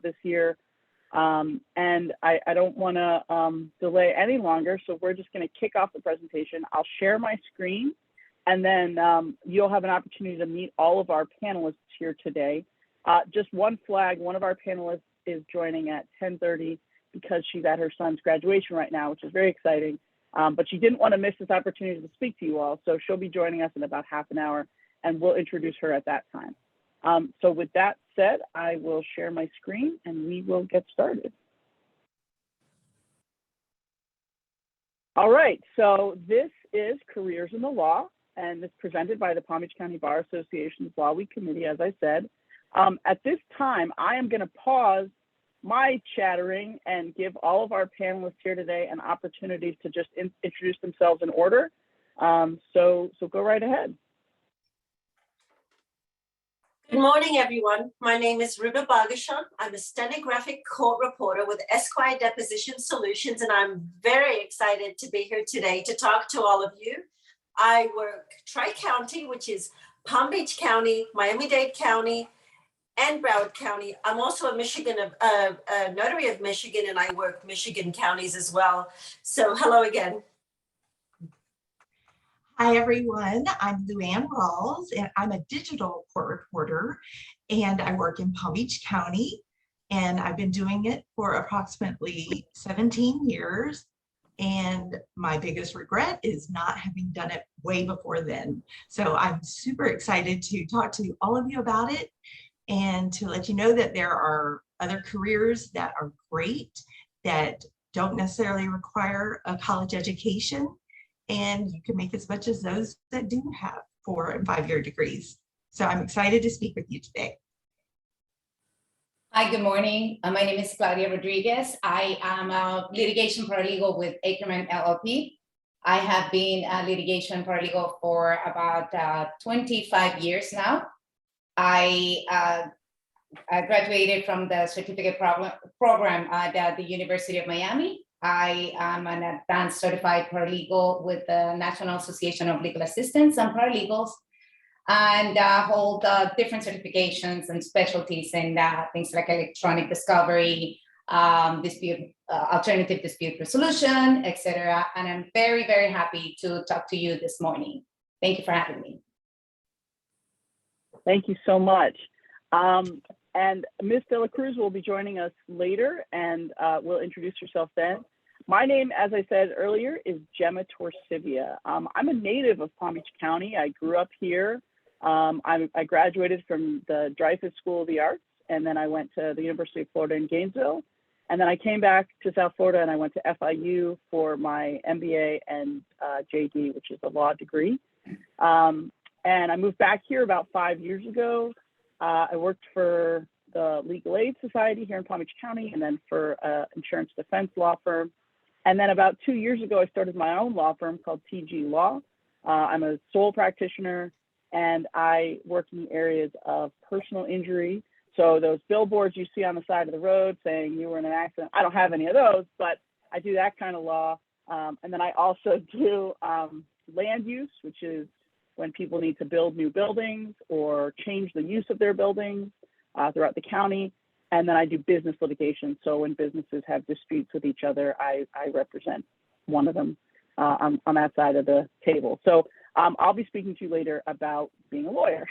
this year. And I don't want to delay any longer, so we're just going to kick off the presentation. I'll share my screen, and then you'll have an opportunity to meet all of our panelists here today. Just one flag, one of our panelists is joining at 10:30 because she's at her son's graduation right now, which is very exciting. But she didn't want to miss this opportunity to speak to you all, so she'll be joining us in about half an hour, and we'll introduce her at that time. So with that said, I will share my screen and we will get started. All right, so this is Careers in the Law, and it's presented by the Palm Beach County Bar Association's Law Week Committee, as I said. At this time, I am going to pause my chattering and give all of our panelists here today an opportunity to just introduce themselves in order. So go right ahead. Good morning, everyone. My name is Ruba Bagashon. I'm a stenographic court reporter with Esquire Deposition Solutions, and I'm very excited to be here today to talk to all of you. I work Tri-County, which is Palm Beach County, Miami-Dade County, and Broward County. I'm also a notary of Michigan, and I work Michigan counties as well. So hello again. Hi, everyone. I'm Luann Rawls, and I'm a digital court reporter, and I work in Palm Beach County, and I've been doing it for approximately 17 years. And my biggest regret is not having done it way before then. So I'm super excited to talk to all of you about it and to let you know that there are other careers that are great that don't necessarily require a college education. And you can make as much as those that do have 4- and 5-year degrees. So I'm excited to speak with you today. Hi, good morning. My name is Claudia Rodriguez. I am a litigation paralegal with Ackerman LLP. I have been a litigation paralegal for about 25 years now. I graduated from the certificate program at the University of Miami. I am an advanced certified paralegal with the National Association of Legal Assistants and Paralegals, and hold different certifications and specialties in things like electronic discovery, alternative dispute resolution, etc. And I'm very, very happy to talk to you this morning. Thank you for having me. Thank you so much. And Ms. De La Cruz will be joining us later, and will introduce herself then. My name, as I said earlier, is Gemma Torsivia. I'm a native of Palm Beach County. I grew up here. I graduated from the Dreyfus School of the Arts, and then I went to the University of Florida in Gainesville. And then I came back to South Florida, and I went to FIU for my MBA and JD, which is a law degree. And I moved back here about 5 years ago. I worked for the Legal Aid Society here in Palm Beach County, and then for an insurance defense law firm. And then about 2 years ago, I started my own law firm called TG Law. I'm a sole practitioner, and I work in areas of personal injury. So those billboards you see on the side of the road saying you were in an accident, I don't have any of those, but I do that kind of law. And then I also do land use, which is when people need to build new buildings or change the use of their buildings throughout the county. And then I do business litigation. So when businesses have disputes with each other, I represent one of them on that side of the table. So I'll be speaking to you later about being a lawyer.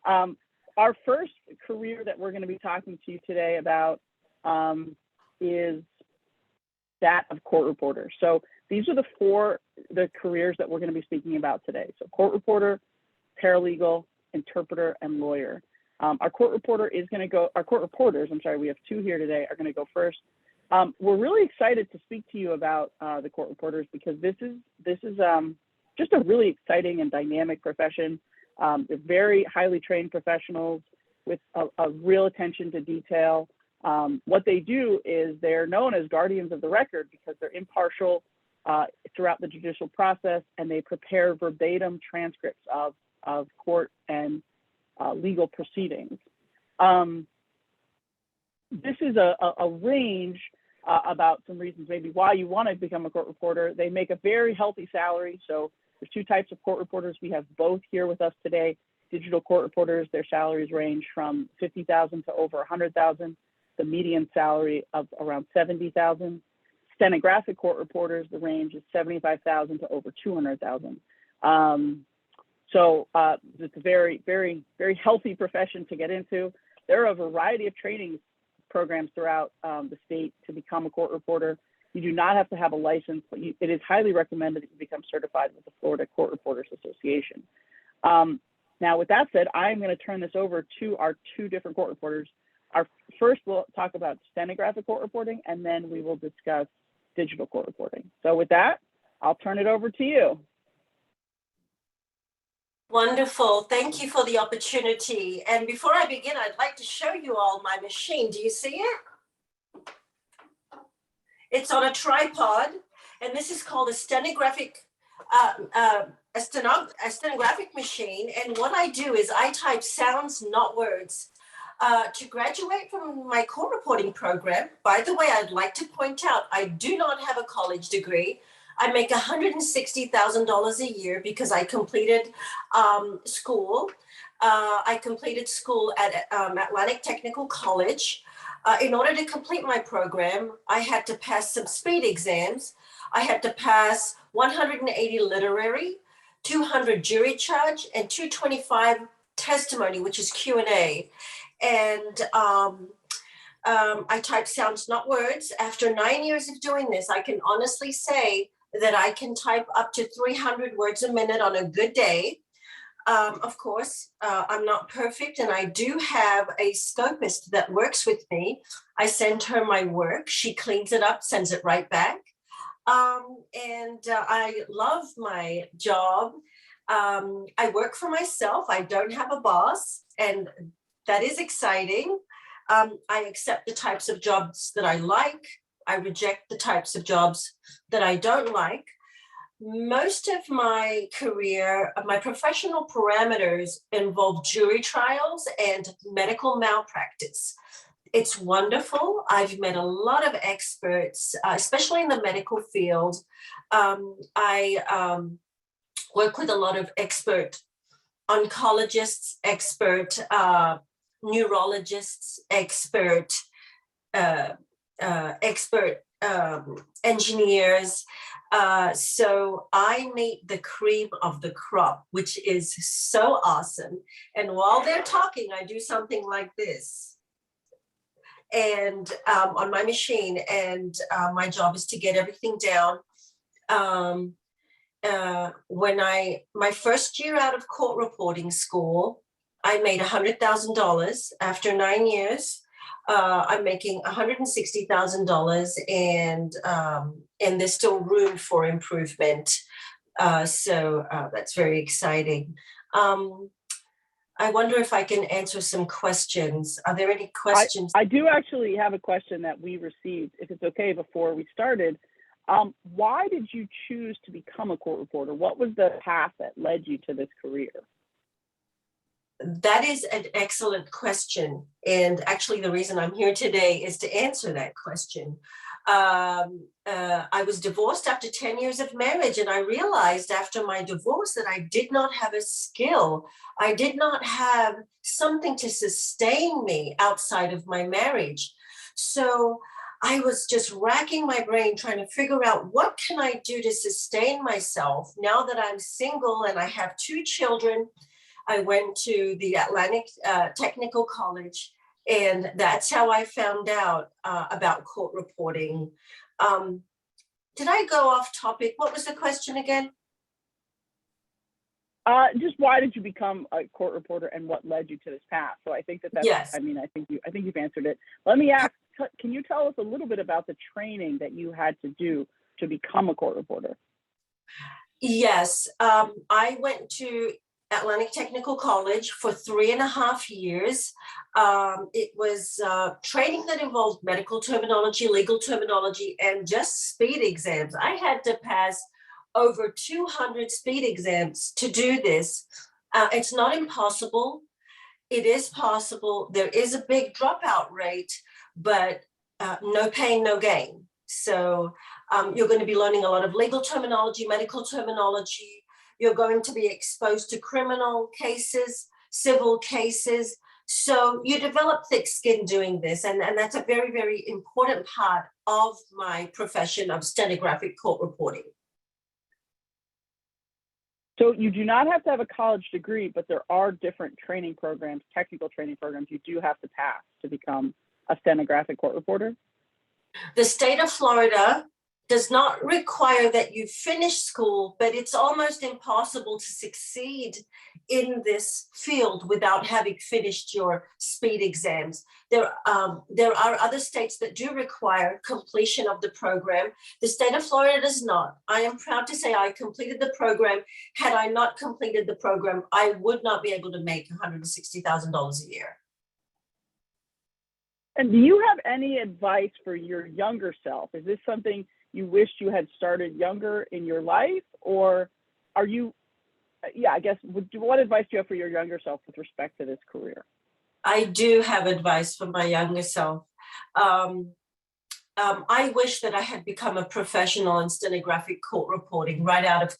Our first career that we're going to be talking to you today about is that of court reporter. So these are the careers that we're going to be speaking about today. So court reporter, paralegal, interpreter, and lawyer. Our court reporters, we have 2 here today, are going to go first. We're really excited to speak to you about the court reporters because this is just a really exciting and dynamic profession. They're very highly trained professionals with a real attention to detail. What they do is they're known as guardians of the record because they're impartial throughout the judicial process, and they prepare verbatim transcripts of court and legal proceedings. This is a range about some reasons maybe why you want to become a court reporter. They make a very healthy salary. So there's 2 types of court reporters. We have both here with us today. Digital court reporters, their salaries range from $50,000 to over $100,000. the median salary of around $70,000. Stenographic court reporters, the range is $75,000 to over $200,000. So it's a very, very, very healthy profession to get into. There are a variety of training programs throughout the state to become a court reporter. You do not have to have a license, but it is highly recommended that you become certified with the Florida Court Reporters Association. Now, with that said, I'm going to turn this over to our two different court reporters. First, we'll talk about stenographic court reporting, and then we will discuss digital court reporting. So with that, I'll turn it over to you. Wonderful. Thank you for the opportunity. And before I begin, I'd like to show you all my machine. Do you see it? It's on a tripod, and this is called a stenographic machine. And what I do is I type sounds, not words. To graduate from my court reporting program, by the way, I'd like to point out, I do not have a college degree. I make $160,000 a year because I completed school. I completed school at Atlantic Technical College. In order to complete my program, I had to pass some speed exams. I had to pass 180 literary, 200 jury charge, and 225 testimony, which is Q&A. And I type sounds, not words. After 9 years of doing this, I can honestly say that I can type up to 300 words a minute on a good day. Of course, I'm not perfect, and I do have a scopist that works with me. I send her my work. She cleans it up, sends it right back. I love my job. I work for myself. I don't have a boss, and that is exciting. I accept the types of jobs that I like. I reject the types of jobs that I don't like. Most of my career, my professional parameters involve jury trials and medical malpractice. It's wonderful. I've met a lot of experts, especially in the medical field. I work with a lot of expert oncologists, expert neurologists, expert engineers. So I meet the cream of the crop, which is so awesome. And while they're talking, I do something like this. And on my machine, and my job is to get everything down. My first year out of court reporting school, I made $100,000. After 9 years, I'm making $160,000, and there's still room for improvement. So that's very exciting. I wonder if I can answer some questions. Are there any questions? I do actually have a question that we received, if it's okay, before we started. Why did you choose to become a court reporter? What was the path that led you to this career? That is an excellent question. And actually, the reason I'm here today is to answer that question. I was divorced after 10 years of marriage, and I realized after my divorce that I did not have a skill. I did not have something to sustain me outside of my marriage. So I was just racking my brain trying to figure out what can I do to sustain myself now that I'm single and I have 2 children. I went to the Atlantic Technical College, and that's how I found out about court reporting. Did I go off topic? What was the question again? Just why did you become a court reporter, and what led you to this path? So I think that's, yes. I mean, I think you've answered it. Let me ask, can you tell us a little bit about the training that you had to do to become a court reporter? Yes, I went to Atlantic Technical College for 3.5 years. It was training that involved medical terminology, legal terminology, and just speed exams. I had to pass over 200 speed exams to do this. It's not impossible. It is possible. There is a big dropout rate, but no pain, no gain. So you're going to be learning a lot of legal terminology, medical terminology. You're going to be exposed to criminal cases, civil cases. So you develop thick skin doing this, and that's a very, very important part of my profession of stenographic court reporting. So you do not have to have a college degree, but there are different training programs, technical training programs you do have to pass to become a stenographic court reporter? The state of Florida does not require that you finish school, but it's almost impossible to succeed in this field without having finished your speed exams. There are other states that do require completion of the program. The state of Florida does not. I am proud to say I completed the program. Had I not completed the program, I would not be able to make $160,000 a year. And do you have any advice for your younger self? Is this something you wished you had started younger in your life, or are you, I guess, what advice do you have for your younger self with respect to this career? I do have advice for my younger self. I wish that I had become a professional in stenographic court reporting right out of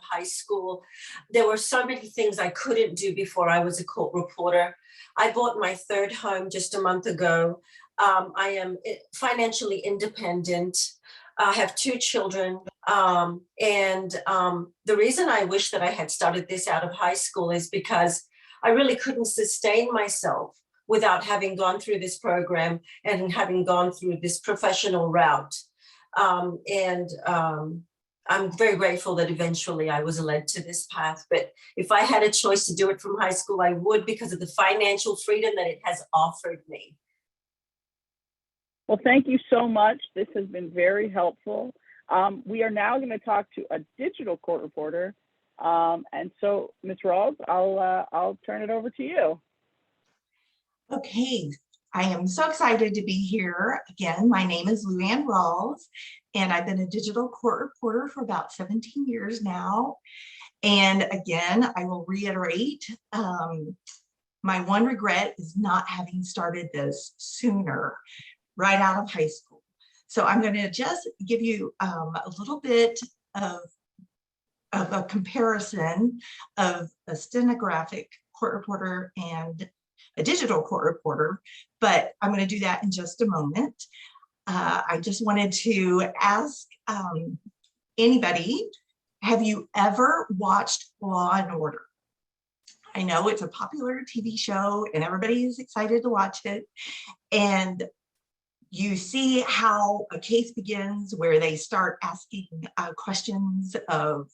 high school. There were so many things I couldn't do before I was a court reporter. I bought my third home just a month ago. I am financially independent. I have 2 children. The reason I wish that I had started this out of high school is because I really couldn't sustain myself without having gone through this program and having gone through this professional route. I'm very grateful that eventually I was led to this path. But if I had a choice to do it from high school, I would, because of the financial freedom that it has offered me. Well, thank you so much. This has been very helpful. We are now going to talk to a digital court reporter. And so, Ms. Rawls, I'll turn it over to you. Okay, I am so excited to be here again. My name is Luann Rawls, and I've been a digital court reporter for about 17 years now. And again, I will reiterate, my one regret is not having started this sooner, right out of high school. So I'm going to just give you a little bit of a comparison of a stenographic court reporter and a digital court reporter, but I'm going to do that in just a moment. I just wanted to ask anybody, have you ever watched Law and Order? I know it's a popular TV show and everybody is excited to watch it. And you see how a case begins where they start asking questions of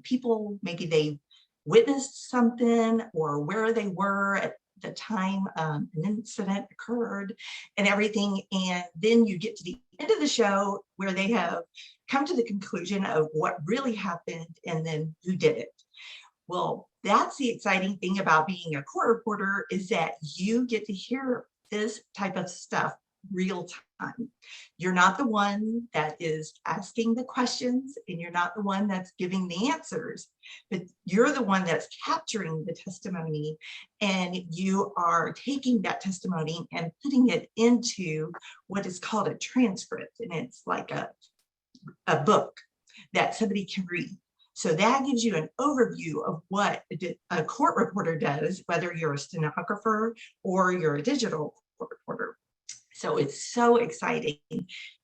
people, maybe they witnessed something or where they were at the time an incident occurred and everything. And then you get to the end of the show where they have come to the conclusion of what really happened and then who did it. Well, that's the exciting thing about being a court reporter, is that you get to hear this type of stuff real time. You're not the one that is asking the questions and you're not the one that's giving the answers, but you're the one that's capturing the testimony, and you are taking that testimony and putting it into what is called a transcript. And it's like a book that somebody can read. So that gives you an overview of what a court reporter does, whether you're a stenographer or you're a digital court reporter. So it's so exciting.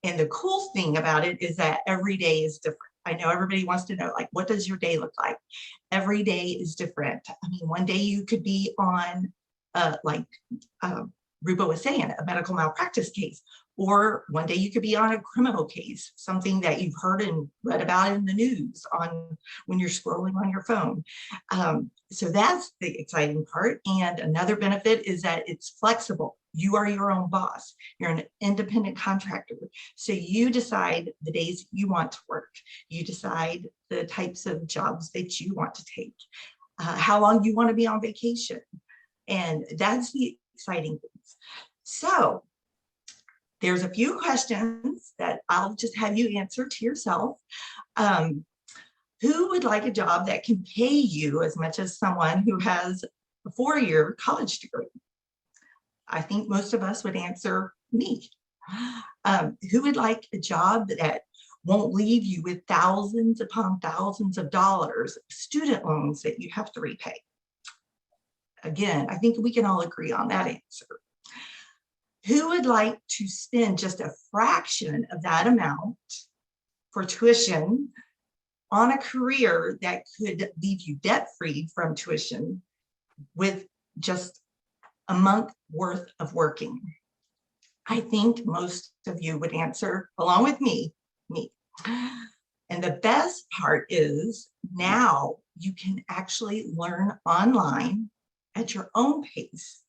And the cool thing about it is that every day is different. I know everybody wants to know, like, what does your day look like? Every day is different. I mean, one day you could be on, Rupa was saying, a medical malpractice case, or one day you could be on a criminal case, something that you've heard and read about in the news when you're scrolling on your phone. So that's the exciting part. And another benefit is that it's flexible. You are your own boss. You're an independent contractor. So you decide the days you want to work. You decide the types of jobs that you want to take, how long you want to be on vacation. And that's the exciting things. So there's a few questions that I'll just have you answer to yourself. Who would like a job that can pay you as much as someone who has a 4-year college degree? I think most of us would answer me. Who would like a job that won't leave you with thousands upon thousands of dollars of student loans that you have to repay? again, I think we can all agree on that answer. Who would like to spend just a fraction of that amount for tuition on a career that could leave you debt-free from tuition with just a month worth of working? I think most of you would answer, along with me. And the best part is now you can actually learn online at your own pace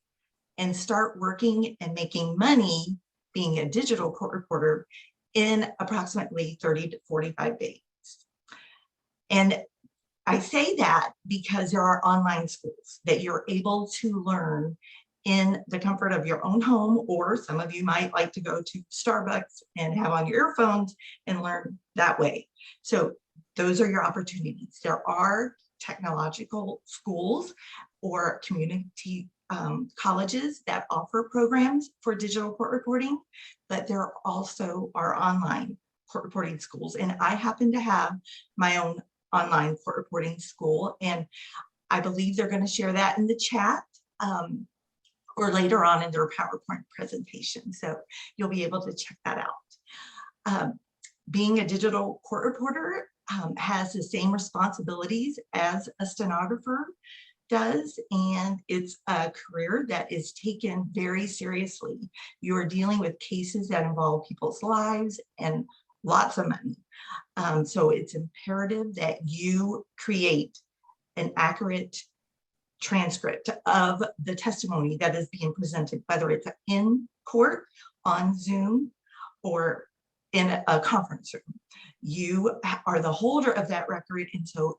and start working and making money being a digital court reporter in approximately 30 to 45 days. And I say that because there are online schools that you're able to learn in the comfort of your own home, or some of you might like to go to Starbucks and have on your earphones and learn that way. So those are your opportunities. There are technological schools or community colleges that offer programs for digital court reporting, but there also are online court reporting schools. And I happen to have my own online court reporting school, and I believe they're going to share that in the chat or later on in their PowerPoint presentation. So you'll be able to check that out. Being a digital court reporter has the same responsibilities as a stenographer does, and it's a career that is taken very seriously. You're dealing with cases that involve people's lives and lots of money. So it's imperative that you create an accurate transcript of the testimony that is being presented, whether it's in court, on Zoom, or in a conference room. You are the holder of that record, and so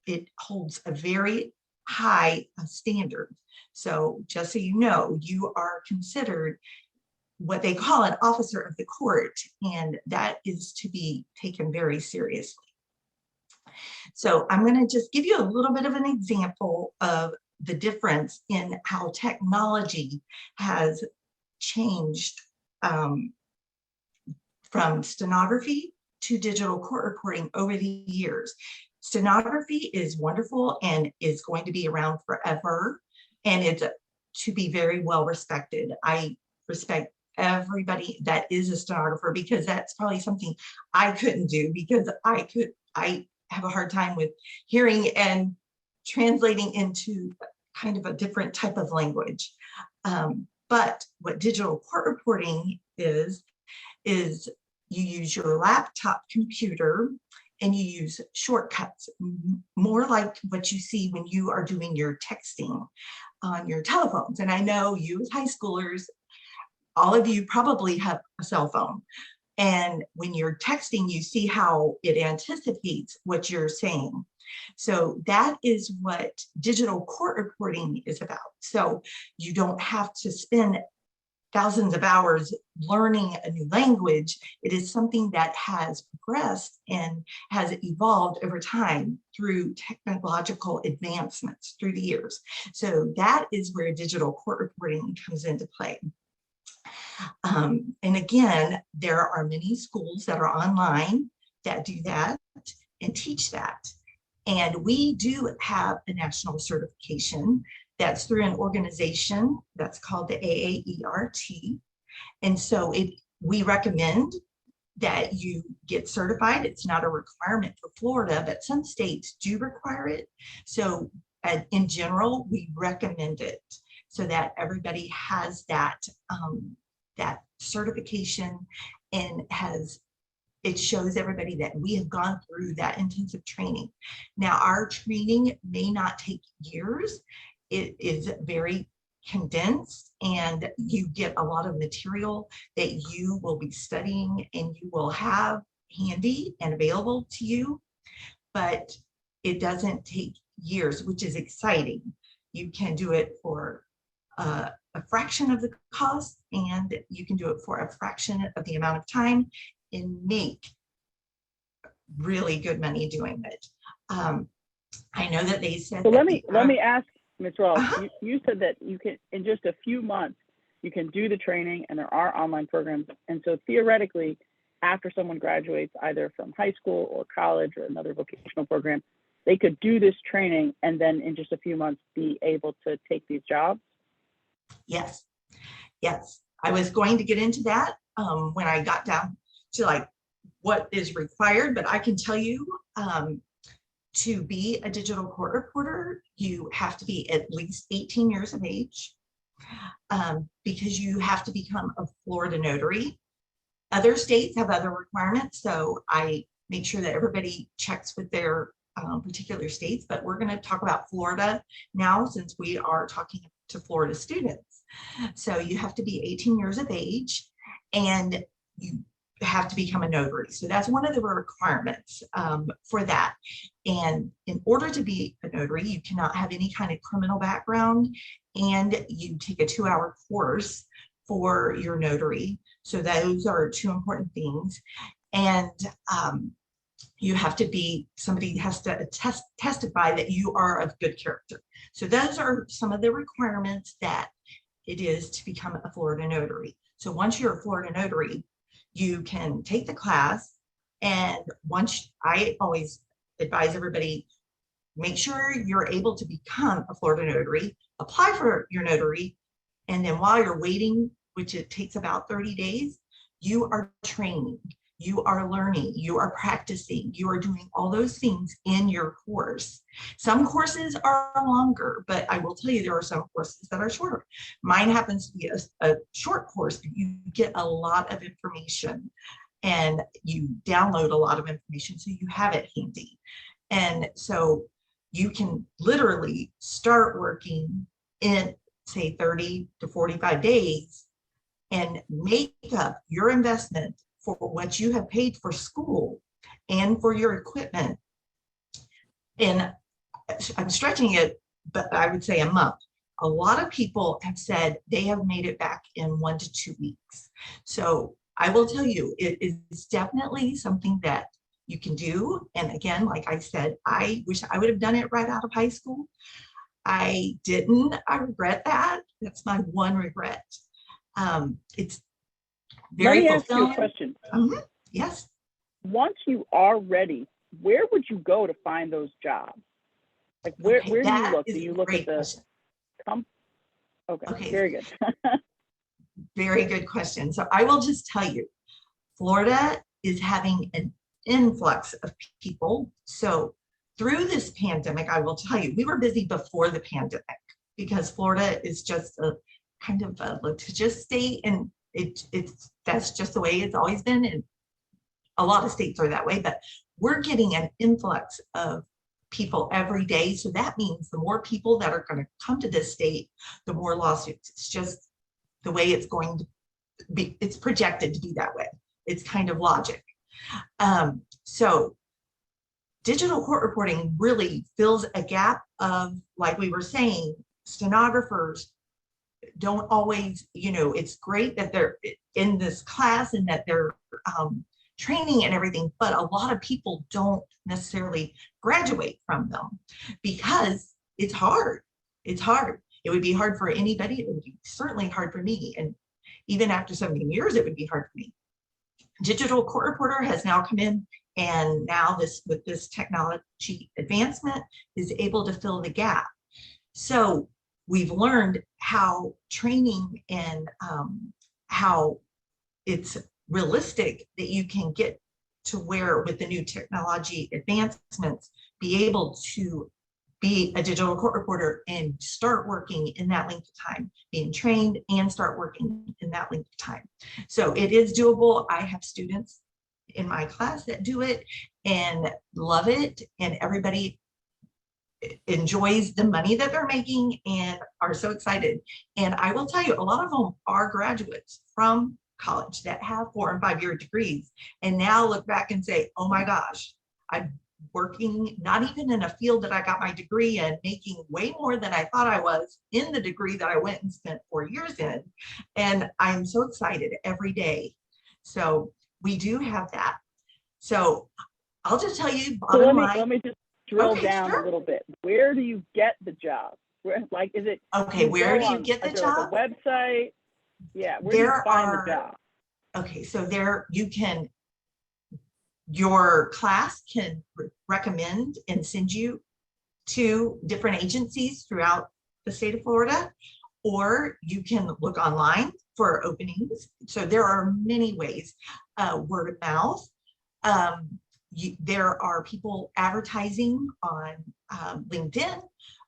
it holds a very high standard. So just so you know, you are considered what they call an officer of the court, and that is to be taken very seriously. So I'm going to just give you a little bit of an example of the difference in how technology has changed from stenography to digital court reporting over the years. Stenography is wonderful and is going to be around forever, and it's to be very well respected. I respect everybody that is a stenographer, because that's probably something I couldn't do, because I have a hard time with hearing and translating into kind of a different type of language. But what digital court reporting is you use your laptop computer and you use shortcuts, more like what you see when you are doing your texting on your telephones. And I know you as high schoolers, all of you probably have a cell phone. And when you're texting, you see how it anticipates what you're saying. So that is what digital court reporting is about. So you don't have to spend thousands of hours learning a new language. It is something that has progressed and has evolved over time through technological advancements through the years. So that is where digital court reporting comes into play. And again, there are many schools that are online that do that and teach that. And we do have a national certification that's through an organization that's called the AAERT. And so we recommend that you get certified. It's not a requirement for Florida, but some states do require it. So in general, we recommend it so that everybody has that, that certification, and it shows everybody that we have gone through that intensive training. Now, our training may not take years. It is very condensed, and you get a lot of material that you will be studying and you will have handy and available to you, but it doesn't take years, which is exciting. You can do it for a fraction of the cost, and you can do it for a fraction of the amount of time and make really good money doing it. I know that they said. So let me ask, Ms. Rawls, you said that you can, in just a few months, you can do the training, and there are online programs. And so theoretically, after someone graduates either from high school or college or another vocational program, they could do this training and then in just a few months be able to take these jobs? Yes, yes. I was going to get into that when I got down to like what is required, but I can tell you to be a digital court reporter, you have to be at least 18 years of age because you have to become a Florida notary. Other states have other requirements, so I make sure that everybody checks with their particular states, but we're going to talk about Florida now since we are talking to Florida students. So you have to be 18 years of age and you have to become a notary. So that's one of the requirements for that. And in order to be a notary, you cannot have any kind of criminal background, and you take a 2-hour course for your notary. So those are two important things. And you have to be, somebody has to testify that you are of good character. So those are some of the requirements that it is to become a Florida notary. So once you're a Florida notary, you can take the class, and once, I always advise everybody, make sure you're able to become a Florida notary, apply for your notary, and then while you're waiting, which it takes about 30 days, you are training, you are learning, you are practicing, you are doing all those things in your course. Some courses are longer, but I will tell you there are some courses that are shorter. Mine happens to be a short course, but you get a lot of information and you download a lot of information so you have it handy. And so you can literally start working in, say, 30 to 45 days and make up your investment for what you have paid for school and for your equipment. And I'm stretching it, but I would say a month. A lot of people have said they have made it back in 1 to 2 weeks. So I will tell you, it is definitely something that you can do. And again, like I said, I wish I would have done it right out of high school. I didn't. I regret that. That's my one regret. It's very Let me ask you a fulfilling. question. Yes. Once you are ready, where would you go to find those jobs? Like where do you look? Do you look at the Okay, very good. Very good question. So I will just tell you, Florida is having an influx of people. So through this pandemic, I will tell you, we were busy before the pandemic because Florida is just a kind of a litigious state, and that's just the way it's always been, and a lot of states are that way, but we're getting an influx of people every day. So that means the more people that are going to come to this state, the more lawsuits. It's just the way it's going to be. It's projected to be that way. It's kind of logic. So digital court reporting really fills a gap of, like we were saying, stenographers don't always, it's great that they're in this class and that they're training and everything, but a lot of people don't necessarily graduate from them because it's hard. It's hard. It would be hard for anybody. It would be certainly hard for me. And even after 17 years, it would be hard for me. Digital court reporter has now come in, and now with this technology advancement is able to fill the gap. So we've learned how training and how it's realistic that you can get to where, with the new technology advancements, be able to be a digital court reporter and start working in that length of time, being trained and start working in that length of time. So it is doable. I have students in my class that do it and love it, and everybody enjoys the money that they're making and are so excited. And I will tell you, a lot of them are graduates from college that have 4 and 5 year degrees and now look back and say, oh my gosh, I'm working not even in a field that I got my degree in, making way more than I thought I was in the degree that I went and spent 4 years in. And I'm so excited every day. So we do have that. So I'll just tell you, bottom line. Let me just drill down sure. a little bit. Where do you get the job? Where, like, is it okay? Where do you get the job? Like a website. Yeah, where do you find the job? Okay, so there you can Your class can recommend and send you to different agencies throughout the state of Florida, or you can look online for openings. So there are many ways, word of mouth. There are people advertising on LinkedIn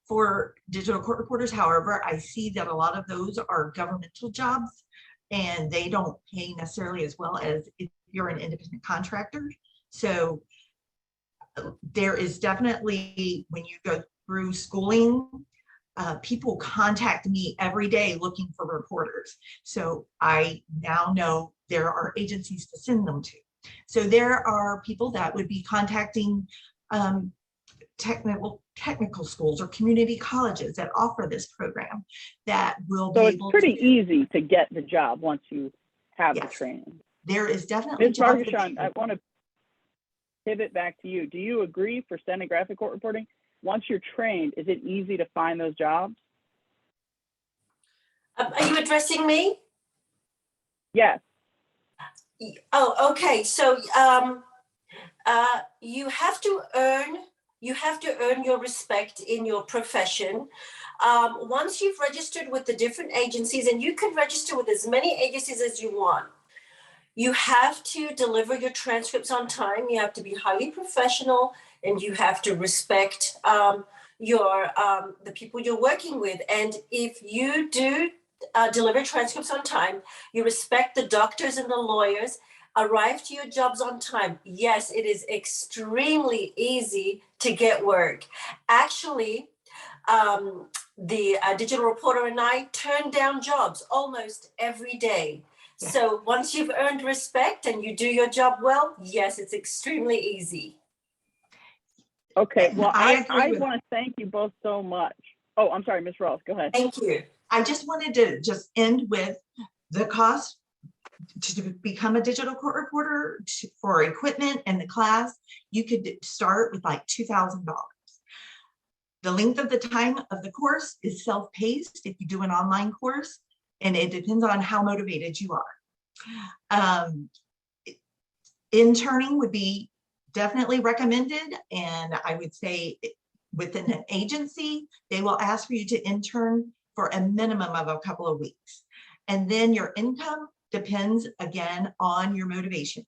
for digital court reporters. However, I see that a lot of those are governmental jobs and they don't pay necessarily as well as if you're an independent contractor. So there is definitely, when you go through schooling, people contact me every day looking for reporters. So I now know there are agencies to send them to. So there are people that would be contacting technical schools or community colleges that offer this program that will So be it's able pretty to, easy to get the job once you have the yes, training. there is definitely Ms. jobs Bargashon, I available. want to pivot back to you. Do you agree for stenographic court reporting? Once you're trained, is it easy to find those jobs? Are you addressing me? Yes. Oh, okay. So you have to earn your respect in your profession. Once you've registered with the different agencies, and you can register with as many agencies as you want, you have to deliver your transcripts on time. You have to be highly professional, and you have to respect the people you're working with. And if you do deliver transcripts on time, you respect the doctors and the lawyers, arrive to your jobs on time, yes, it is extremely easy to get work. Actually, the digital reporter and I turn down jobs almost every day. Yes. So once you've earned respect and you do your job well, yes, it's extremely easy. Okay, And well, I I agree with, want to thank you both so much. Oh, I'm sorry, Ms. Ross, go ahead. Thank you. I just wanted to just end with the cost to become a digital court reporter for equipment and the class. You could start with like $2,000. The length of the time of the course is self-paced if you do an online course, and it depends on how motivated you are. Interning would be definitely recommended, and I would say within an agency, they will ask for you to intern for a minimum of a couple of weeks. And then your income depends again on your motivation.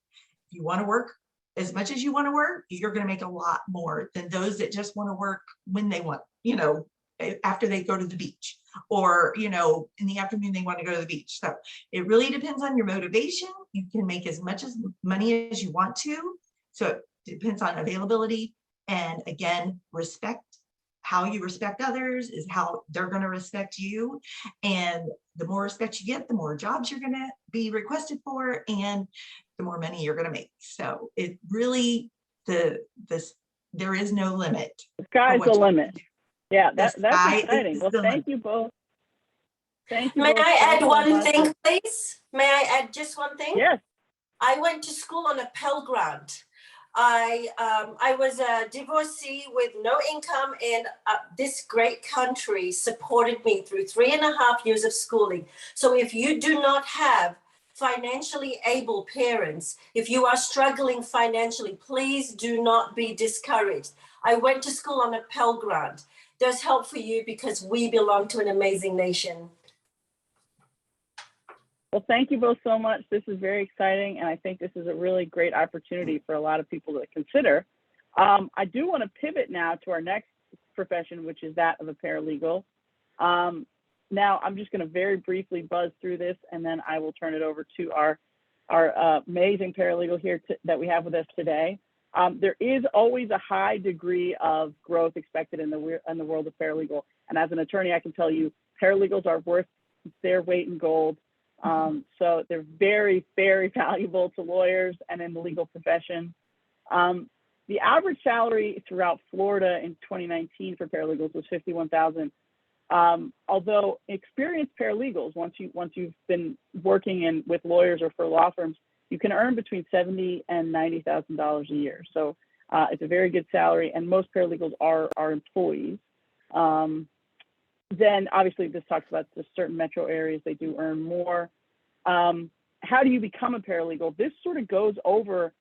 If you want to work as much as you want to work, you're going to make a lot more than those that just want to work when they want, after they go to the beach, or, in the afternoon they want to go to the beach. So it really depends on your motivation. You can make as much money as you want to. So it depends on availability. And again, respect. How you respect others is how they're going to respect you. And the more respect you get, the more jobs you're going to be requested for, and the more money you're going to make. So it really, there is no limit. The sky's the limit. Yeah, that's exciting. Well, thank you both. Thank you. May both I so add one much. thing, please? May I add just one thing? Yes. I went to school on a Pell Grant. I was a divorcee with no income, and this great country supported me through 3.5 years of schooling. So if you do not have financially able parents, if you are struggling financially, please do not be discouraged. I went to school on a Pell Grant. There's help for you because we belong to an amazing nation. Well, thank you both so much. This is very exciting, and I think this is a really great opportunity for a lot of people to consider. I do want to pivot now to our next profession, which is that of a paralegal. Now, I'm just going to very briefly buzz through this, and then I will turn it over to our amazing paralegal here that we have with us today. There is always a high degree of growth expected in the world of paralegal, and as an attorney, I can tell you, paralegals are worth their weight in gold. So they're very, very valuable to lawyers and in the legal profession. The average salary throughout Florida in 2019 for paralegals was $51,000. Although experienced paralegals, once you've been working with lawyers or for law firms, you can earn between $70,000 and $90,000 a year. So it's a very good salary, and most paralegals are employees. Then obviously this talks about the certain metro areas, they do earn more. How do you become a paralegal? This sort of goes over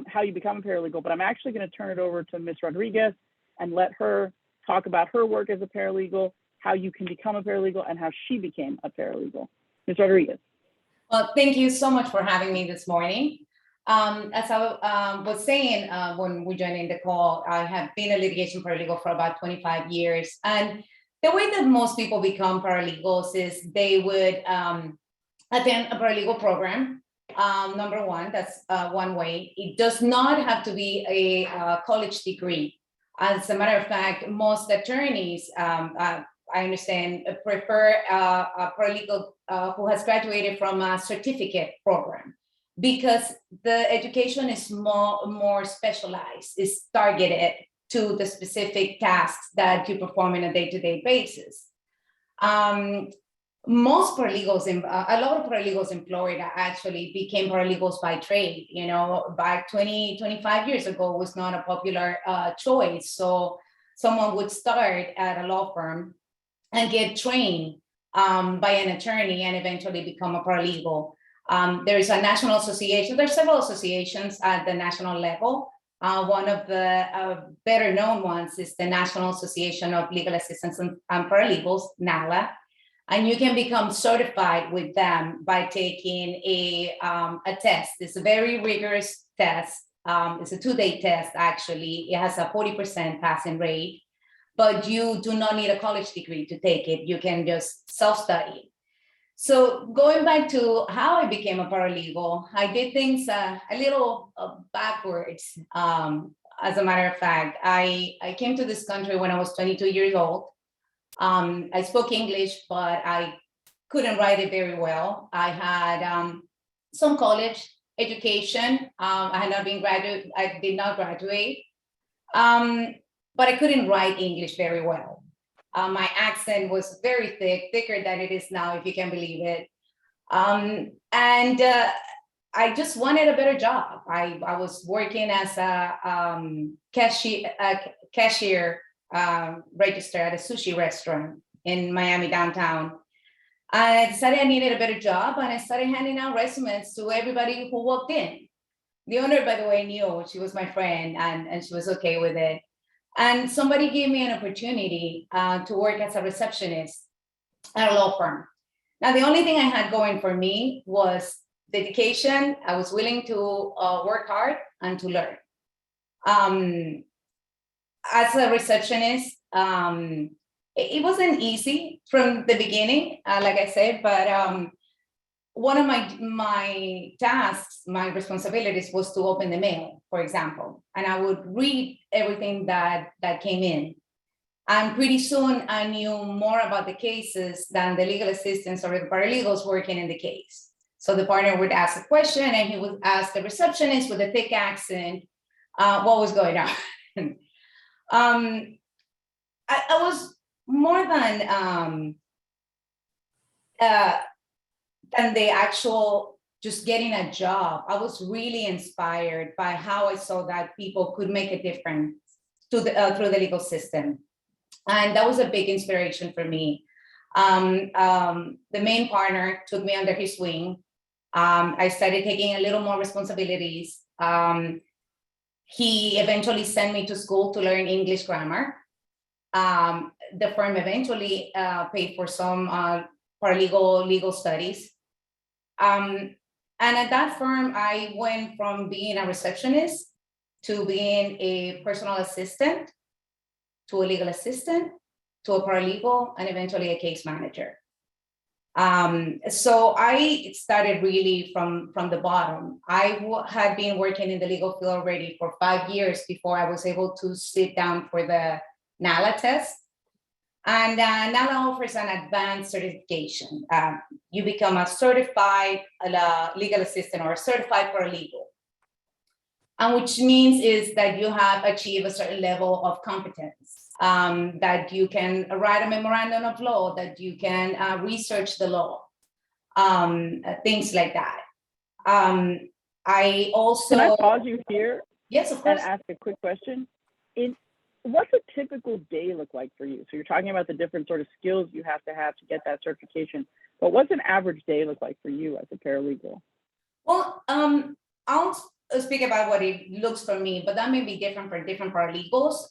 how you become a paralegal, but I'm actually going to turn it over to Ms. Rodriguez and let her talk about her work as a paralegal, how you can become a paralegal, and how she became a paralegal. Ms. Rodriguez. Well, thank you so much for having me this morning. As I was saying when we joined in the call, I have been a litigation paralegal for about 25 years. And the way that most people become paralegals is they would attend a paralegal program. Number one, that's one way. It does not have to be a college degree. As a matter of fact, most attorneys, I understand, prefer a paralegal who has graduated from a certificate program, because the education is more specialized, is targeted to the specific tasks that you perform on a day-to-day basis. Most paralegals, a lot of paralegals in Florida actually became paralegals by trade. You know, back 25 years ago was not a popular choice. So someone would start at a law firm and get trained by an attorney and eventually become a paralegal. There is a national association. There's several associations at the national level. One of the better known ones is the National Association of Legal Assistants and Paralegals, NALA. And you can become certified with them by taking a test. It's a very rigorous test. It's a 2-day test, actually. It has a 40% passing rate, but you do not need a college degree to take it. You can just self-study. So going back to how I became a paralegal, I did things a little backwards. As a matter of fact, I came to this country when I was 22 years old. I spoke English, but I couldn't write it very well. I had some college education. I had not been graduate. I did not graduate, but I couldn't write English very well. My accent was very thick, thicker than it is now, if you can believe it. And I just wanted a better job. I was working as a cashier register at a sushi restaurant in Miami downtown. I decided I needed a better job, and I started handing out resumes to everybody who walked in. The owner, by the way, knew. She was my friend, and she was okay with it. And somebody gave me an opportunity to work as a receptionist at a law firm. Now, the only thing I had going for me was dedication. I was willing to work hard and to learn. As a receptionist, it wasn't easy from the beginning, like I said, but one of my tasks, my responsibilities was to open the mail, for example, and I would read everything that came in. And pretty soon I knew more about the cases than the legal assistants or the paralegals working in the case. So the partner would ask a question and he would ask the receptionist with a thick accent what was going on. I was more than the actual just getting a job. I was really inspired by how I saw that people could make a difference through the legal system. And that was a big inspiration for me. The main partner took me under his wing. I started taking a little more responsibilities. He eventually sent me to school to learn English grammar. The firm eventually paid for some paralegal legal studies. And at that firm, I went from being a receptionist to being a personal assistant, to a legal assistant, to a paralegal, and eventually a case manager. So I started really from the bottom. I had been working in the legal field already for 5 years before I was able to sit down for the NALA test. And NALA offers an advanced certification. You become a certified legal assistant or a certified paralegal. And which means is that you have achieved a certain level of competence, that you can write a memorandum of law, that you can research the law, things like that. I also— Can I pause you here? Yes, of course. And ask a quick question? What's a typical day look like for you? So you're talking about the different sort of skills you have to get that certification, but what's an average day look like for you as a paralegal? Well, I'll speak about what it looks for me, but that may be different for different paralegals.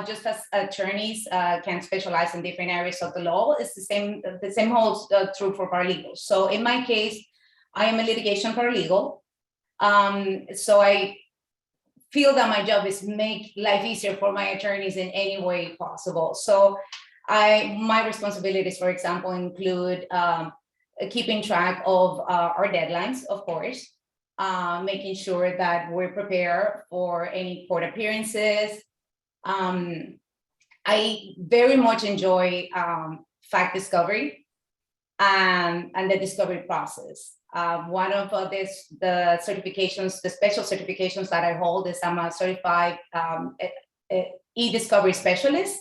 Just as attorneys can specialize in different areas of the law, it's the same holds true for paralegals. So in my case, I am a litigation paralegal. So I feel that my job is make life easier for my attorneys in any way possible. So my responsibilities, for example, include keeping track of our deadlines, of course, making sure that we're prepared for any court appearances. I very much enjoy fact discovery and the discovery process. One of the certifications, the special certifications that I hold is I'm a certified e-discovery specialist,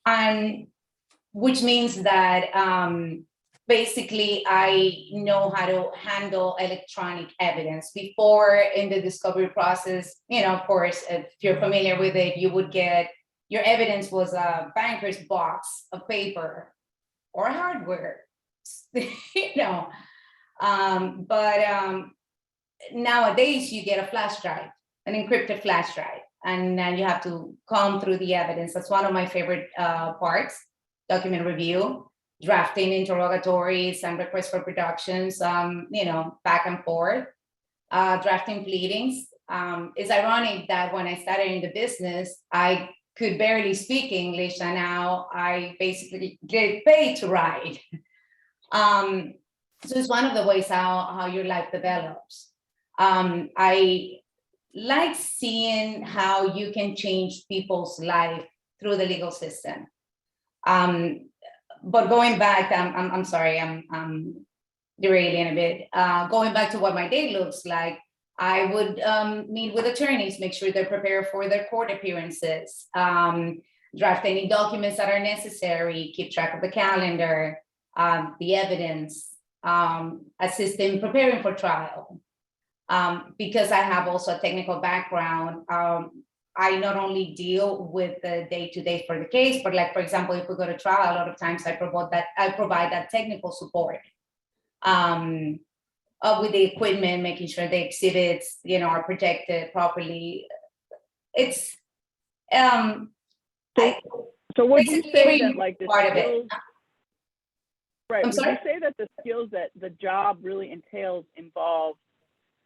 and which means that basically I know how to handle electronic evidence. Before in the discovery process, of course, if you're familiar with it, you would get your evidence was a banker's box of paper or hardware, but nowadays you get a flash drive, an encrypted flash drive, and then you have to comb through the evidence. That's one of my favorite parts: document review, drafting interrogatories and requests for productions, back and forth, drafting pleadings. It's ironic that when I started in the business, I could barely speak English, and now I basically get paid to write. So it's one of the ways how your life develops. I like seeing how you can change people's life through the legal system. But going back, I'm sorry, I'm derailing a bit. Going back to what my day looks like, I would meet with attorneys, make sure they're prepared for their court appearances, draft any documents that are necessary, keep track of the calendar, the evidence, assist in preparing for trial. Because I have also a technical background, I not only deal with the day-to-day for the case, but like, for example, if we go to trial, a lot of times I provide that technical support with the equipment, making sure the exhibits, are protected properly. It's so would you say that like the part skills, of it. right? I'm Would sorry? you say that the skills that the job really entails involve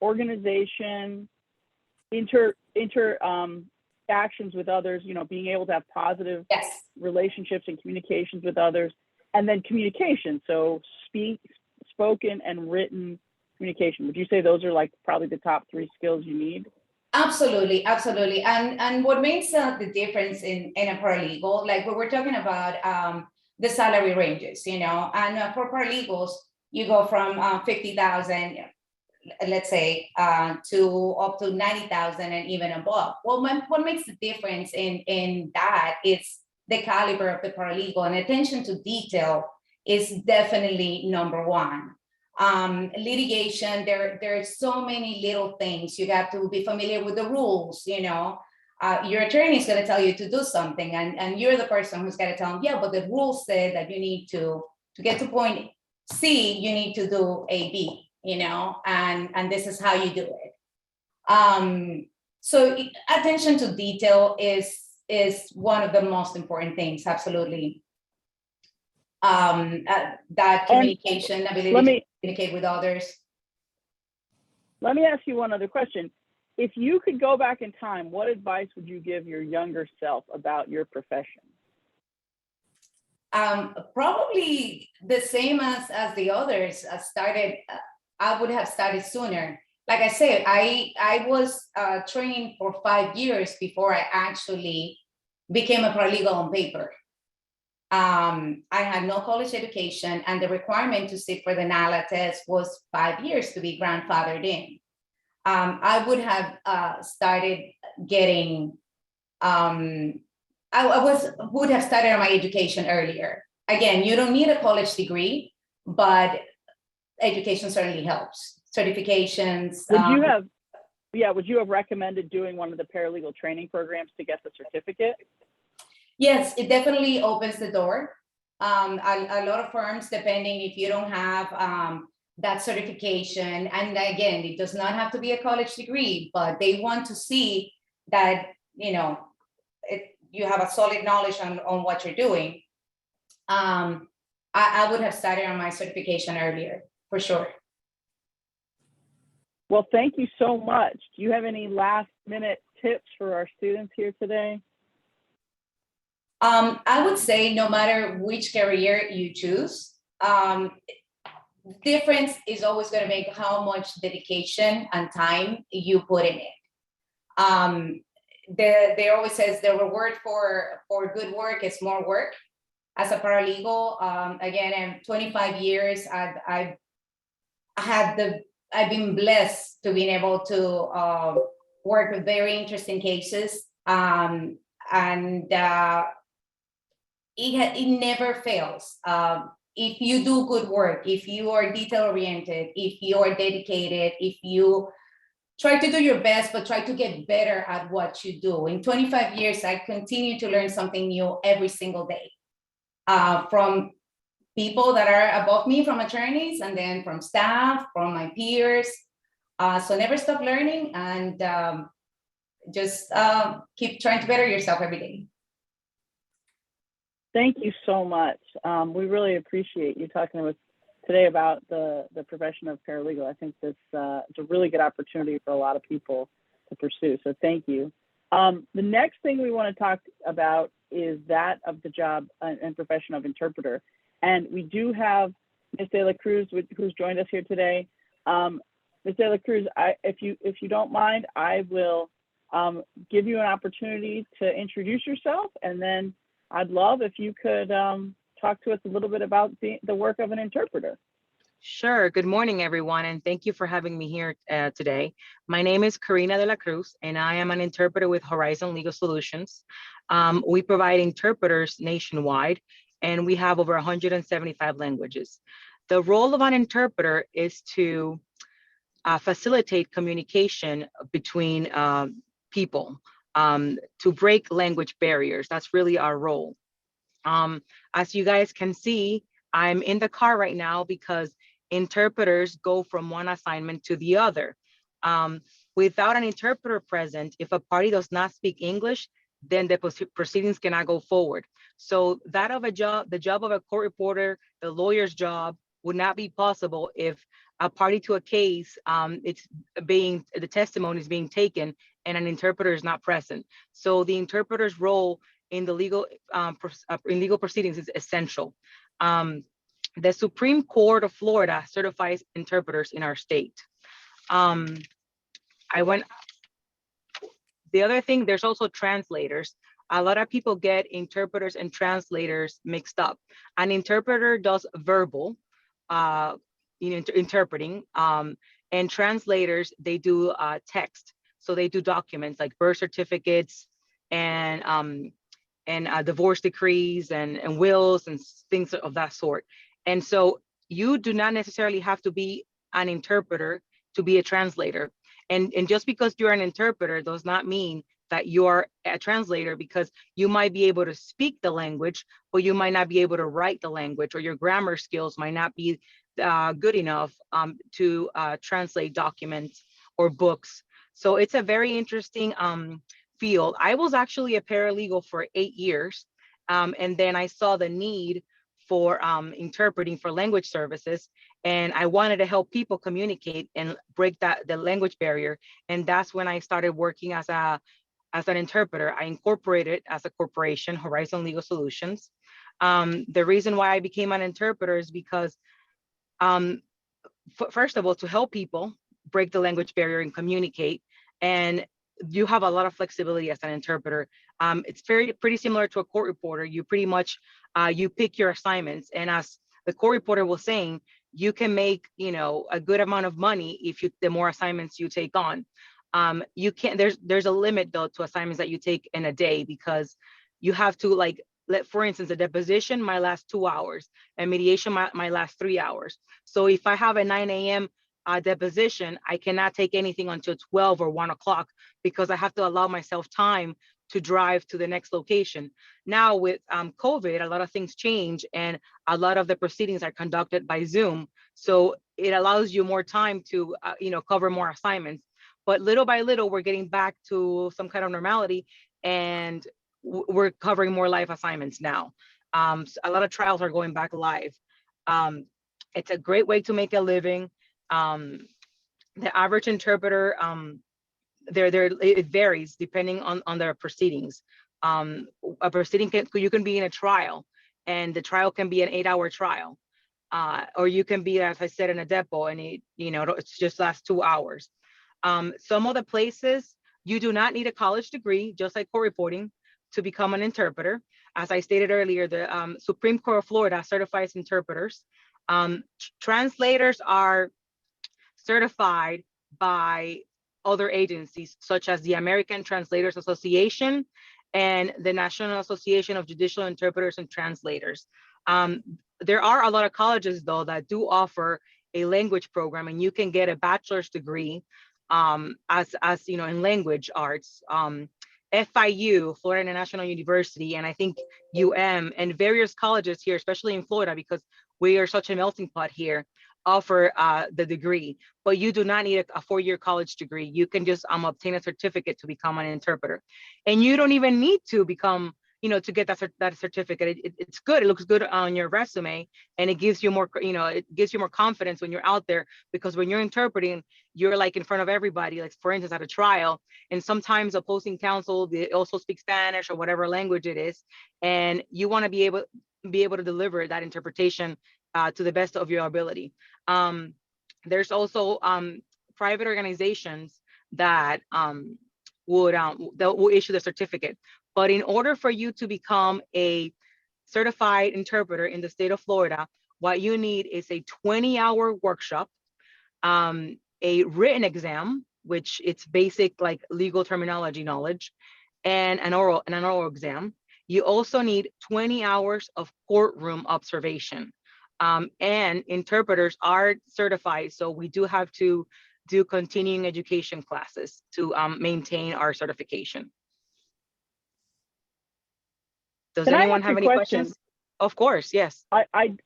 organization, actions with others, being able to have positive Yes. relationships and communications with others, and then communication, so spoken and written communication? Would you say those are like probably the top 3 skills you need? Absolutely. And what makes the difference in a paralegal, like when we're talking about the salary ranges, and for paralegals, you go from 50,000, let's say, to up to 90,000 and even above. Well, what makes the difference in that is the caliber of the paralegal, and attention to detail is definitely number one. Litigation, there are so many little things. You got to be familiar with the rules, your attorney is going to tell you to do something, and you're the person who's got to tell them, yeah, but the rules say that you need to get to point C, you need to do A, B, and this is how you do it. So attention to detail is one of the most important things, absolutely. That communication, ability to communicate with others. Let me ask you one other question. If you could go back in time, what advice would you give your younger self about your profession? Probably the same as the others. I would have started sooner. Like I said, I was trained for 5 years before I actually became a paralegal on paper. I had no college education, and the requirement to sit for the NALA test was 5 years to be grandfathered in. I would have started getting, would have started my education earlier. Again, you don't need a college degree, but education certainly helps. Certifications. Would you have recommended doing one of the paralegal training programs to get the certificate? Yes, it definitely opens the door. A lot of firms, depending if you don't have that certification. And again, it does not have to be a college degree, but they want to see that, you know, you have a solid knowledge on what you're doing. I would have started on my certification earlier, for sure. Well, thank you so much. Do you have any last minute tips for our students here today? I would say no matter which career you choose, difference is always going to make how much dedication and time you put in it. They always says the reward for good work is more work. As a paralegal, again, in 25 years, I've been blessed to being able to work with very interesting cases, and it never fails. If you do good work, if you are detail oriented, if you are dedicated, if you try to do your best, but try to get better at what you do. In 25 years, I continue to learn something new every single day, from people that are above me, from attorneys, and then from staff, from my peers. So never stop learning, and just keep trying to better yourself every day. Thank you so much. We really appreciate you talking to us today about the profession of paralegal. I think this is a really good opportunity for a lot of people to pursue. So thank you. The next thing we want to talk about is that of the job and profession of interpreter. And we do have Ms. De La Cruz, who's joined us here today. Ms. De La Cruz, if you don't mind, I will give you an opportunity to introduce yourself, and then I'd love if you could talk to us a little bit about the work of an interpreter. Sure. Good morning, everyone, and thank you for having me here today. My name is Karina De La Cruz, and I am an interpreter with Horizon Legal Solutions. We provide interpreters nationwide, and we have over 175 languages. The role of an interpreter is to facilitate communication between people, to break language barriers. That's really our role. As you guys can see, I'm in the car right now because interpreters go from one assignment to the other. Without an interpreter present, if a party does not speak English, then the proceedings cannot go forward. So that of the job of a court reporter, the lawyer's job, would not be possible if a party to a case, the testimony is being taken and an interpreter is not present. So the interpreter's role in the legal proceedings is essential. The Supreme Court of Florida certifies interpreters in our state. The other thing, there's also translators. A lot of people get interpreters and translators mixed up. An interpreter does verbal interpreting, and translators, they do text. So they do documents like birth certificates and divorce decrees and wills and things of that sort. And so you do not necessarily have to be an interpreter to be a translator. And just because you're an interpreter does not mean that you're a translator, because you might be able to speak the language, but you might not be able to write the language, or your grammar skills might not be good enough to translate documents or books. So it's a very interesting field. I was actually a paralegal for 8 years, and then I saw the need for interpreting for language services, and I wanted to help people communicate and break the language barrier. And that's when I started working as an interpreter. I incorporated as a corporation, Horizon Legal Solutions. The reason why I became an interpreter is because, first of all, to help people break the language barrier and communicate. And you have a lot of flexibility as an interpreter. It's pretty similar to a court reporter. You pretty much, you pick your assignments. And as the court reporter was saying, you can make, a good amount of money if the more assignments you take on. You can't, there's a limit though to assignments that you take in a day, because you have to for instance, a deposition might last 2 hours and mediation might last 3 hours. So if I have a 9 a.m. Deposition, I cannot take anything until 12 or 1 o'clock, because I have to allow myself time to drive to the next location. Now with COVID, a lot of things change, and a lot of the proceedings are conducted by Zoom. So it allows you more time to, cover more assignments. But little by little, we're getting back to some kind of normality, and we're covering more live assignments now. So a lot of trials are going back live. It's a great way to make a living. The average interpreter, it varies depending on their proceedings. A proceeding you can be in a trial, and the trial can be an 8-hour trial, or you can be, as I said, in a depot, and it's just lasts 2 hours. Some of the places you do not need a college degree, just like court reporting, to become an interpreter. As I stated earlier, the Supreme Court of Florida certifies interpreters. Translators are certified by other agencies, such as the American Translators Association and the National Association of Judicial Interpreters and Translators. There are a lot of colleges, though, that do offer a language program, and you can get a bachelor's degree as in language arts. FIU, Florida International University, and I think UM and various colleges here, especially in Florida, because we are such a melting pot here, offer the degree. But you do not need a 4-year college degree. You can just obtain a certificate to become an interpreter. And you don't even need to become, to get that certificate. It's good. It looks good on your resume, and it gives you more, it gives you more confidence when you're out there, because when you're interpreting, you're like in front of everybody, like for instance, at a trial, and sometimes opposing counsel, they also speak Spanish or whatever language it is, and you want to be able to deliver that interpretation to the best of your ability. There's also private organizations that will issue the certificate. But in order for you to become a certified interpreter in the state of Florida, what you need is a 20-hour workshop, a written exam, which it's basic like legal terminology knowledge, and an oral exam. You also need 20 hours of courtroom observation. And interpreters are certified, so we do have to do continuing education classes to maintain our certification. Does anyone have any questions? Of course, yes.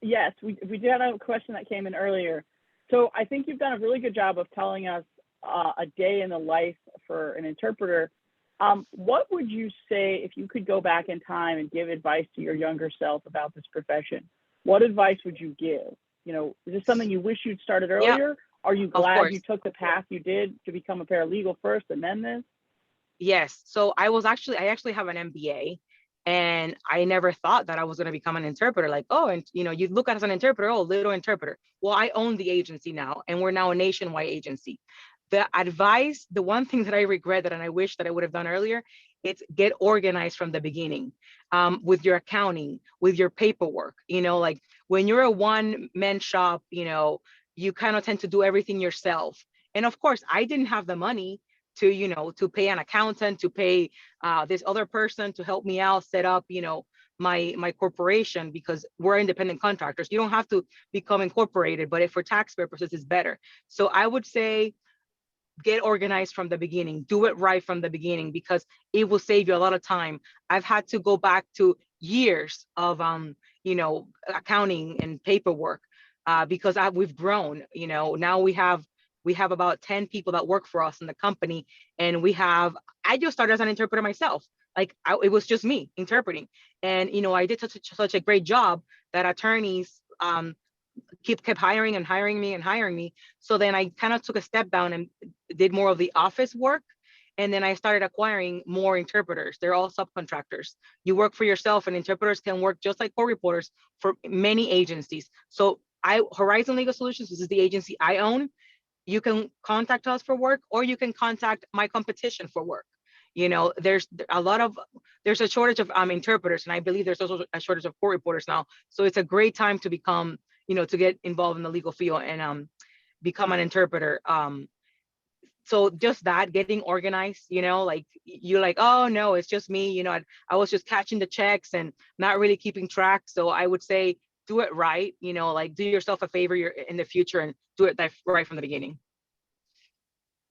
Yes, we did have a question that came in earlier. So I think you've done a really good job of telling us a day in the life for an interpreter. What would you say if you could go back in time and give advice to your younger self about this profession? What advice would you give? Is this something you wish you'd started earlier? Yep. Are you glad you took the path you did to become a paralegal first and then this? Yes. So I actually have an MBA, and I never thought that I was going to become an interpreter. Like, oh, and you look at it as an interpreter, oh, little interpreter. Well, I own the agency now, and we're now a nationwide agency. The advice, the one thing that I regret and I wish that I would have done earlier, it's get organized from the beginning, with your accounting, with your paperwork. Like when you're a one-man shop, you kind of tend to do everything yourself. And of course, I didn't have the money to pay an accountant, to pay this other person to help me out, set up, my corporation, because we're independent contractors. You don't have to become incorporated, but if for tax purposes, it's better. So I would say, get organized from the beginning, do it right from the beginning, because it will save you a lot of time. I've had to go back to years of, accounting and paperwork, because we've grown, now we have about 10 people that work for us in the company. And I just started as an interpreter myself. Like it was just me interpreting. And, I did such a great job that attorneys, kept hiring me. So then I kind of took a step down and did more of the office work. And then I started acquiring more interpreters. They're all subcontractors. You work for yourself, and interpreters can work just like court reporters for many agencies. So Horizon Legal Solutions, this is the agency I own. You can contact us for work, or you can contact my competition for work. There's a shortage of interpreters, and I believe there's also a shortage of court reporters now. So it's a great time to become, to get involved in the legal field and become an interpreter. So just that, getting organized, like you're like, oh no, it's just me, I was just catching the checks and not really keeping track. So I would say, do it right, like do yourself a favor in the future and do it right from the beginning.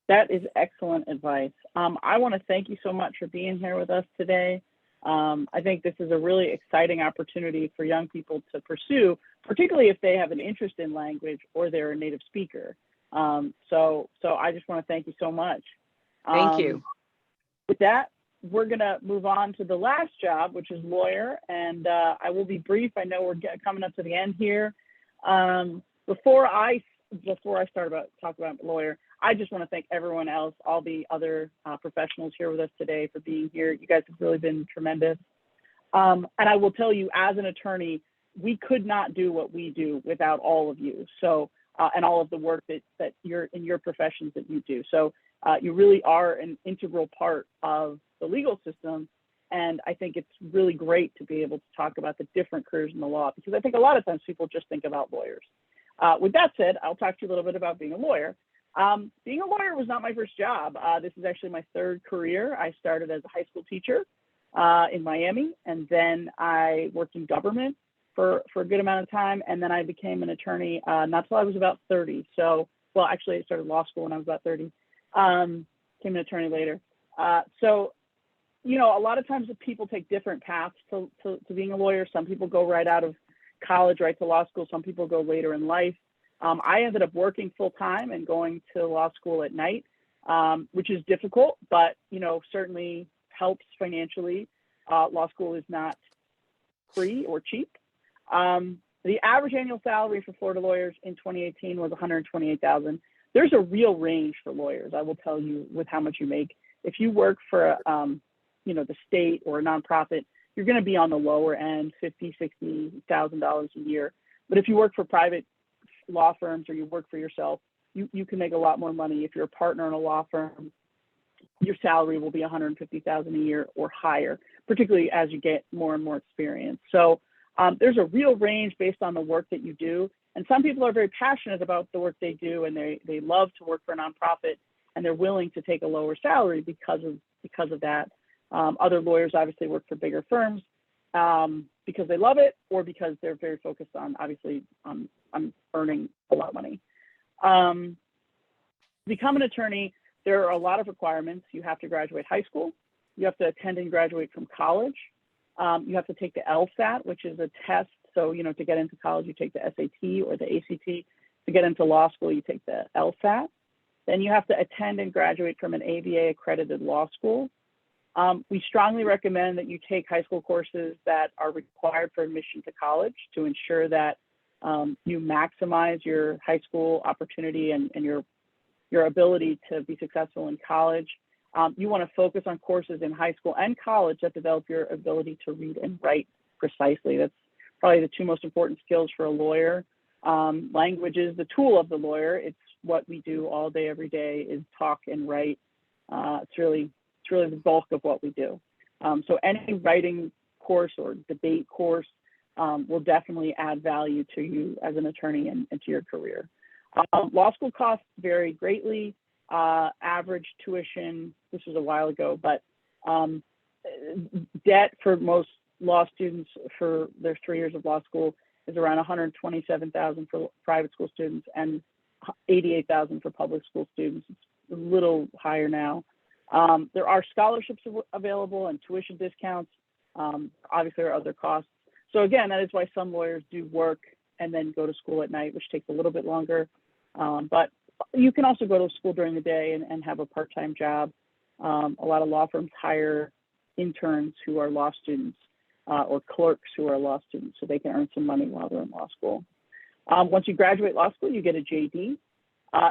That is excellent advice. I want to thank you so much for being here with us today. I think this is a really exciting opportunity for young people to pursue, particularly if they have an interest in language or they're a native speaker. So I just want to thank you so much. Thank you. With that, we're going to move on to the last job, which is lawyer. And I will be brief. I know we're coming up to the end here. Before I start talk about lawyer, I just want to thank everyone else, all the other professionals here with us today for being here. You guys have really been tremendous. And I will tell you, as an attorney, we could not do what we do without all of you. So, and all of the work that you're in your professions that you do. So you really are an integral part of the legal system. And I think it's really great to be able to talk about the different careers in the law, because I think a lot of times people just think about lawyers. With that said, I'll talk to you a little bit about being a lawyer. Being a lawyer was not my first job. This is actually my third career. I started as a high school teacher in Miami, and then I worked in government for a good amount of time, and then I became an attorney not till I was about 30. So, well, actually I started law school when I was about 30. Became an attorney later. So, you know, a lot of times people take different paths to being a lawyer. Some people go right out of college, right to law school. Some people go later in life. I ended up working full time and going to law school at night, which is difficult, but, you know, certainly helps financially. Law school is not free or cheap. The average annual salary for Florida lawyers in 2018 was $128,000. There's a real range for lawyers, I will tell you, with how much you make. If you work for, you know, the state or a nonprofit, you're going to be on the lower end, $50,000, $60,000 a year. But if you work for private law firms or you work for yourself, you can make a lot more money. If you're a partner in a law firm, your salary will be $150,000 a year or higher, particularly as you get more and more experience. So there's a real range based on the work that you do. And some people are very passionate about the work they do, and they love to work for a nonprofit, and they're willing to take a lower salary because of that. Other lawyers obviously work for bigger firms because they love it, or because they're very focused on, obviously, on earning a lot of money. To become an attorney, there are a lot of requirements. You have to graduate high school. You have to attend and graduate from college. You have to take the LSAT, which is a test. So, you know, to get into college, you take the SAT or the ACT. To get into law school, you take the LSAT. Then you have to attend and graduate from an ABA accredited law school. We strongly recommend that you take high school courses that are required for admission to college to ensure that you maximize your high school opportunity and your ability to be successful in college. You want to focus on courses in high school and college that develop your ability to read and write precisely. That's probably the two most important skills for a lawyer. Language is the tool of the lawyer. It's what we do all day, every day, is talk and write. It's really the bulk of what we do. So any writing course or debate course will definitely add value to you as an attorney and to your career. Law school costs vary greatly. Average tuition, this was a while ago, but debt for most law students for their 3 years of law school is around $127,000 for private school students and $88,000 for public school students. It's a little higher now. There are scholarships available and tuition discounts. Obviously, there are other costs. So again, that is why some lawyers do work and then go to school at night, which takes a little bit longer. But you can also go to school during the day and have a part-time job. A lot of law firms hire interns who are law students or clerks who are law students, so they can earn some money while they're in law school. Once you graduate law school, you get a JD.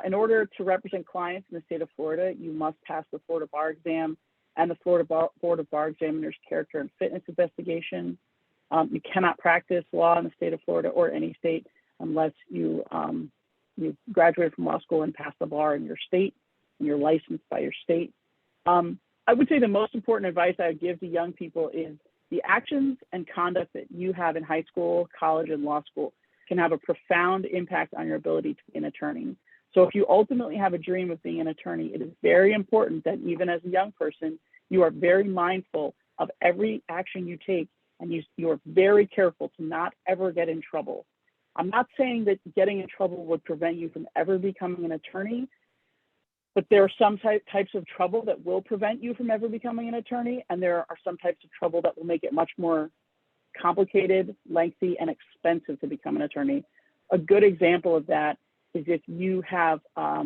In order to represent clients in the state of Florida, you must pass the Florida Bar Exam and the Florida Board of Bar Examiners Character and Fitness Investigation. You cannot practice law in the state of Florida or any state unless you graduate from law school and pass the bar in your state and you're licensed by your state. I would say the most important advice I would give to young people is the actions and conduct that you have in high school, college, and law school can have a profound impact on your ability to be an attorney. So if you ultimately have a dream of being an attorney, it is very important that even as a young person, you are very mindful of every action you take, and you are very careful to not ever get in trouble. I'm not saying that getting in trouble would prevent you from ever becoming an attorney, but there are some types of trouble that will prevent you from ever becoming an attorney, and there are some types of trouble that will make it much more complicated, lengthy, and expensive to become an attorney. A good example of that is if you have a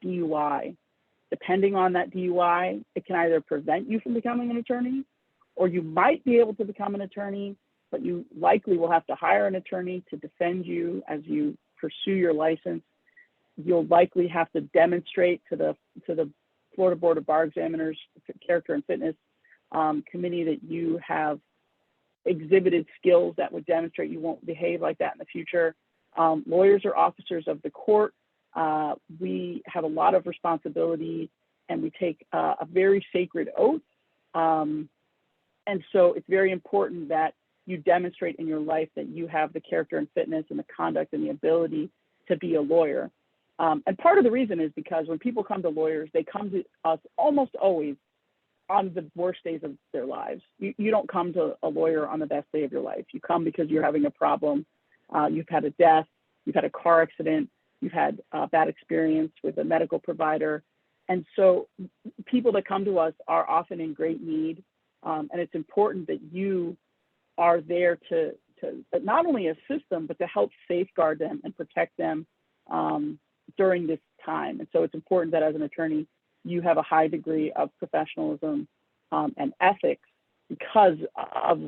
DUI. Depending on that DUI, it can either prevent you from becoming an attorney, or you might be able to become an attorney, but you likely will have to hire an attorney to defend you as you pursue your license. You'll likely have to demonstrate to the Florida Board of Bar Examiners Character and Fitness Committee that you have exhibited skills that would demonstrate you won't behave like that in the future. Lawyers are officers of the court. We have a lot of responsibility, and we take a very sacred oath. And so it's very important that you demonstrate in your life that you have the character and fitness and the conduct and the ability to be a lawyer. And part of the reason is because when people come to lawyers, they come to us almost always on the worst days of their lives. You don't come to a lawyer on the best day of your life. You come because you're having a problem. You've had a death, you've had a car accident, you've had a bad experience with a medical provider. And so people that come to us are often in great need. And it's important that you are there to not only assist them, but to help safeguard them and protect them during this time. And so it's important that as an attorney, you have a high degree of professionalism and ethics because of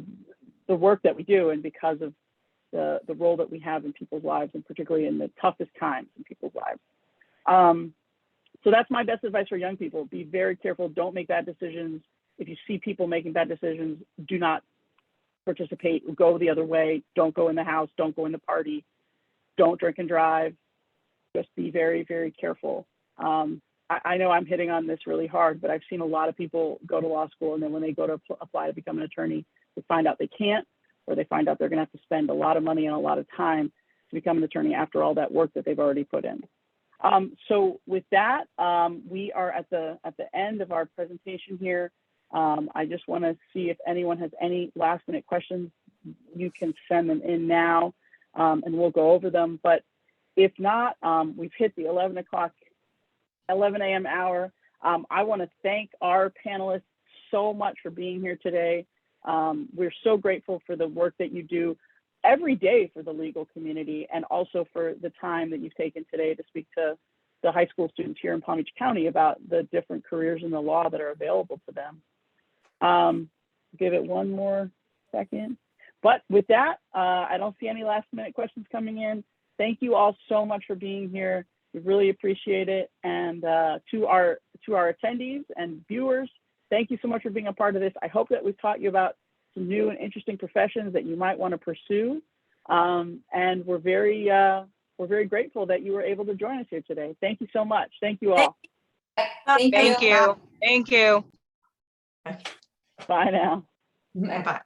the work that we do and because of the role that we have in people's lives, and particularly in the toughest times in people's lives. So that's my best advice for young people. Be very careful. Don't make bad decisions. If you see people making bad decisions, do not participate. Go the other way. Don't go in the house. Don't go in the party. Don't drink and drive. Just be very, very careful. I know I'm hitting on this really hard, but I've seen a lot of people go to law school, and then when they go to apply to become an attorney, they find out they can't, or they find out they're going to have to spend a lot of money and a lot of time to become an attorney after all that work that they've already put in. So with that, we are at the end of our presentation here. I just want to see if anyone has any last minute questions. You can send them in now, and we'll go over them. But if not, we've hit the 11 a.m. hour. I want to thank our panelists so much for being here today. We're so grateful for the work that you do every day for the legal community, and also for the time that you've taken today to speak to the high school students here in Palm Beach County about the different careers in the law that are available to them. Give it one more second. But with that, I don't see any last minute questions coming in. Thank you all so much for being here. We really appreciate it. And to our attendees and viewers, thank you so much for being a part of this. I hope that we've taught you about some new and interesting professions that you might want to pursue. And we're very grateful that you were able to join us here today. Thank you so much. Thank you all. Thank you. Thank you. Bye now. Bye-bye.